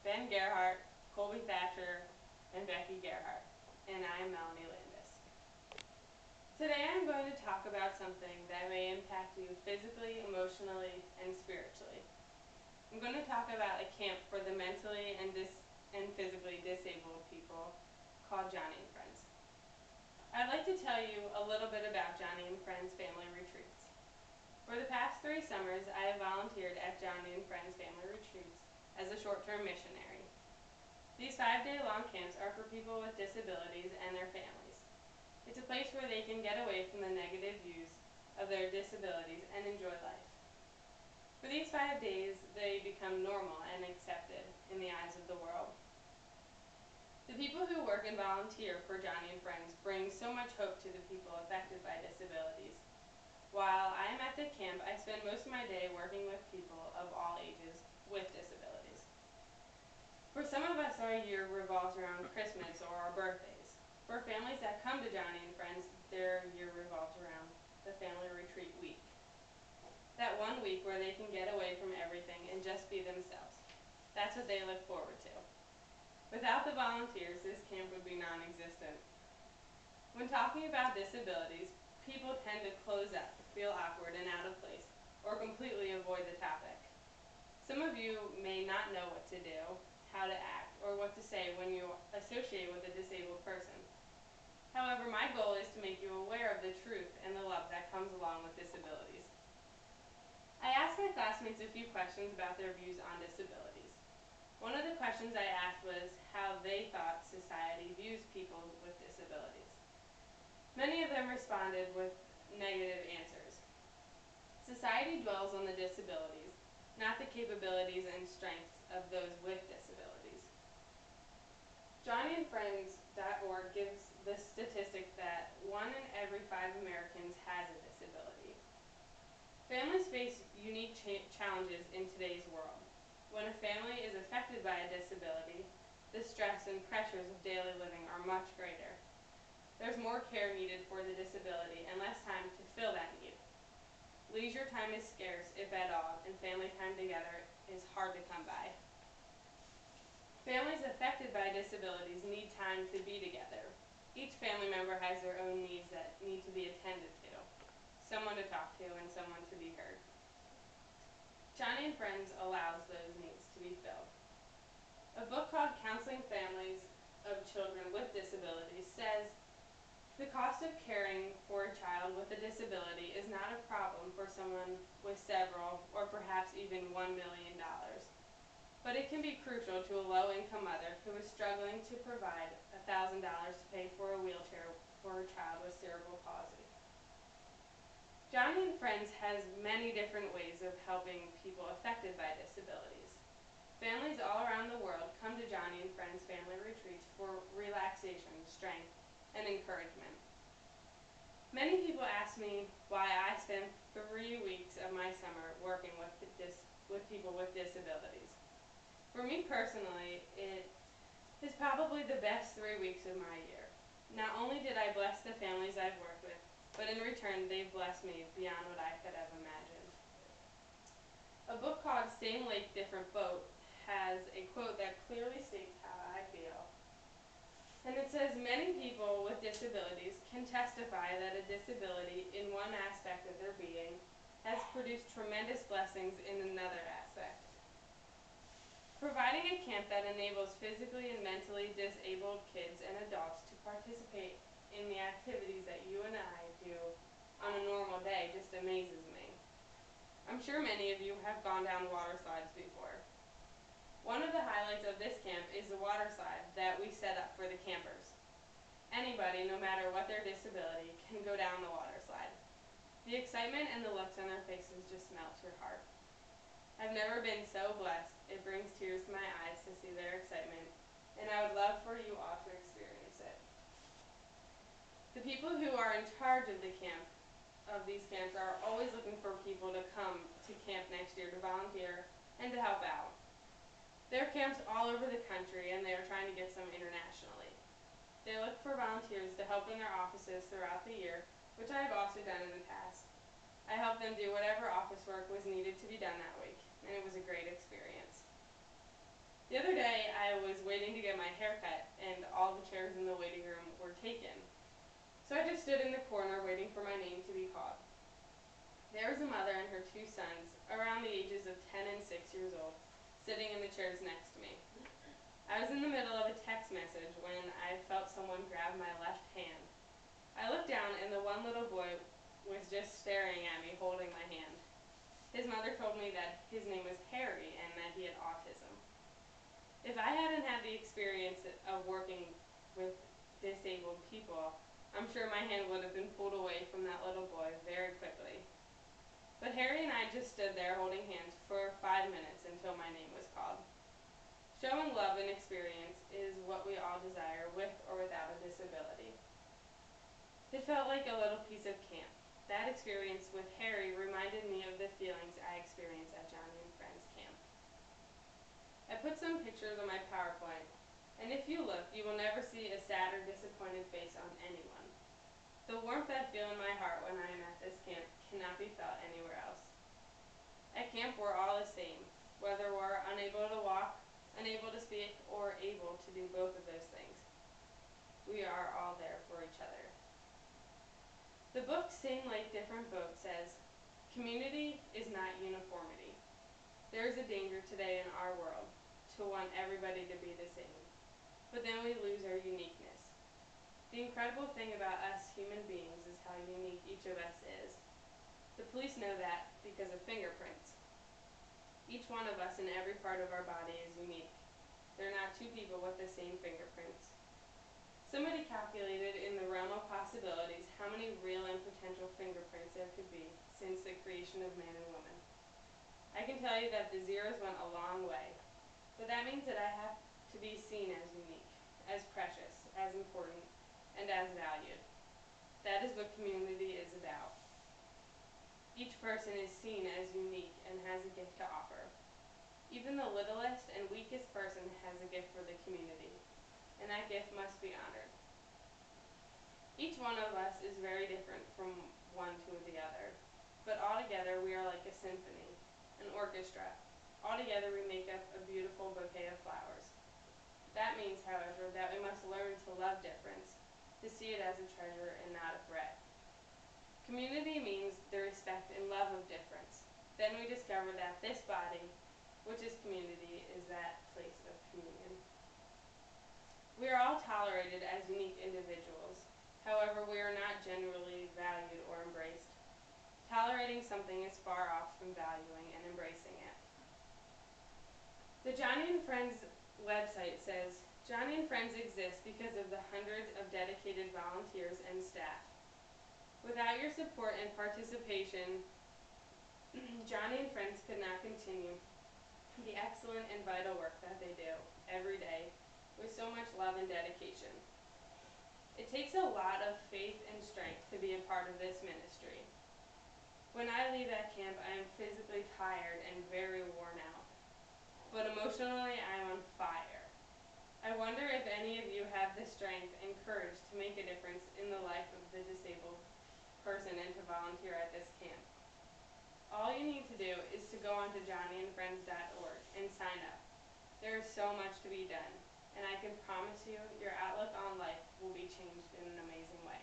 Ben Gerhardt, Colby Thatcher, and Becky Gerhardt, and I am Melanie Landis. Today I'm going to talk about something that may impact you physically, emotionally, and spiritually. I'm going to talk about a camp for the mentally and physically disabled people called Johnny and Friends. I'd like to tell you a little bit about Johnny and Friends Family Retreats. For the past 3 summers, I have volunteered at Johnny and Friends Family Retreats as a short-term missionary. These 5-day-long camps are for people with disabilities and their families. It's a place where they can get away from the negative views of their disabilities and enjoy life. For these 5 days, they become normal and accepted in the eyes of the world. The people who work and volunteer for Johnny and Friends bring so much hope to the people affected by disabilities. While I am at the camp, I spend most of my day working with people of all ages with disabilities. For some of us, our year revolves around Christmas or our birthdays. For families that come to Johnny and Friends, their year revolves around the family retreat week. That one week where they can get away from everything and just be themselves. That's what they look forward to. Without the volunteers, this camp would be non-existent. When talking about disabilities, people tend to close up, feel awkward and out of place, or completely avoid the topic. Some of you may not know what to do, how to act, or what to say when you associate with a disabled person. However, my goal is to make you aware of the truth and the love that comes along with disabilities. I asked my classmates a few questions about their views on disabilities. One of the questions I asked was how they thought society views people with disabilities. Many of them responded with negative answers. Society dwells on the disabilities, not the capabilities and strengths of those with disabilities. JohnnyandFriends.org gives the statistic that 1 in every 5 Americans has a disability. Families face unique challenges in today's world. When a family is affected by a disability, the stress and pressures of daily living are much greater. There's more care needed for the disability and less time to fill that need. Leisure time is scarce, if at all, and family time together is hard to come by. Families affected by disabilities need time to be together. Each family member has their own needs that need to be attended to, someone to talk to and someone to be heard. Johnny and Friends allows those needs to be filled. A book called Counseling Families of Children with Disabilities says, the cost of caring for a child with a disability is not a problem for someone with several or perhaps even $1 million. But it can be crucial to a low-income mother who is struggling to provide $1,000 to pay for a wheelchair for her child with cerebral palsy. Johnny and Friends has many different ways of helping people affected by disabilities. Families all around the world come to Johnny and Friends family retreats for relaxation, strength, and encouragement. Many people ask me why I spend 3 weeks of my summer working with people with disabilities. For me personally, it is probably the best 3 weeks of my year. Not only did I bless the families I've worked with, but in return they've blessed me beyond what I could have imagined. A book called Same Lake, Different Boat has a quote that clearly states how I feel. And it says, many people with disabilities can testify that a disability in one aspect of their being has produced tremendous blessings in another aspect. Providing a camp that enables physically and mentally disabled kids and adults to participate in the activities that you and I do on a normal day just amazes me. I'm sure many of you have gone down water slides before. One of the highlights of this camp is the water slide that we set up for the campers. Anybody, no matter what their disability, can go down the water slide. The excitement and the looks on their faces just melt your heart. I've never been so blessed. It brings tears to my eyes to see their excitement, and I would love for you all to experience it. The people who are in charge of these camps are always looking for people to come to camp next year to volunteer and to help out. There are camps all over the country, and they are trying to get some internationally. They look for volunteers to help in their offices throughout the year, which I have also done in the past. I helped them do whatever office work was needed to be done that week, and it was a great experience. The other day, I was waiting to get my hair cut, and all the chairs in the waiting room were taken. So I just stood in the corner waiting for my name to be called. There was a mother and her two sons, around the ages of 10 and 6 years old, sitting in the chairs next to me. I was in the middle of a text message when I felt someone grab my left hand. I looked down and the one little boy was just staring at me, holding my hand. His mother told me that his name was Harry and that he had autism. If I hadn't had the experience of working with disabled people, I'm sure my hand would have been pulled away from that little boy very quickly. But Harry and I just stood there holding hands for 5 minutes until my name was called. Showing love and experience is what we all desire with or without a disability. It felt like a little piece of camp. That experience with Harry reminded me of the feelings I experienced at Johnny and Friends camp. I put some pictures on my PowerPoint, and if you look, you will never see a sad or disappointed face on anyone. The warmth I feel in my heart when I am at this camp cannot be felt anywhere else. At camp, we're all the same, whether we're unable to walk, unable to speak, or able to do both of those things. We are all there for each other. The book Sing Like Different Boats says, community is not uniformity. There is a danger today in our world to want everybody to be the same, but then we lose our uniqueness. The incredible thing about us human beings is how unique each of us is. The police know that because of fingerprints. Each one of us in every part of our body is unique. They're not two people with the same fingerprints. Somebody calculated in the realm of possibilities how many real and potential fingerprints there could be since the creation of man and woman. I can tell you that the zeros went a long way, but that means that I have to be seen as unique, as precious, as important, and as valued. That is what community is about. Each person is seen as unique and has a gift to offer. Even the littlest and weakest person has a gift for the community, and that gift must be honored. Each one of us is very different from one to the other, but altogether we are like a symphony, an orchestra. Altogether we make up a beautiful bouquet of flowers. That means, however, that we must learn to love difference, to see it as a treasure and not a threat. Community means the respect and love of difference. Then we discover that this body, which is community, is that place of communion. We are all tolerated as unique individuals. However, we are not generally valued or embraced. Tolerating something is far off from valuing and embracing it. The Johnny and Friends website says, Johnny and Friends exists because of the hundreds of dedicated volunteers and staff. Without your support and participation, Johnny and Friends could not continue the excellent and vital work that they do every day with so much love and dedication. It takes a lot of faith and strength to be a part of this ministry. When I leave that camp, I am physically tired and very worn out, but emotionally I am on fire. I wonder if any of you have the strength and courage to make a difference in the life of the disabled person and to volunteer at this camp. All you need to do is to go onto johnnyandfriends.org and sign up. There is so much to be done, and I can promise you your outlook on life will be changed in an amazing way.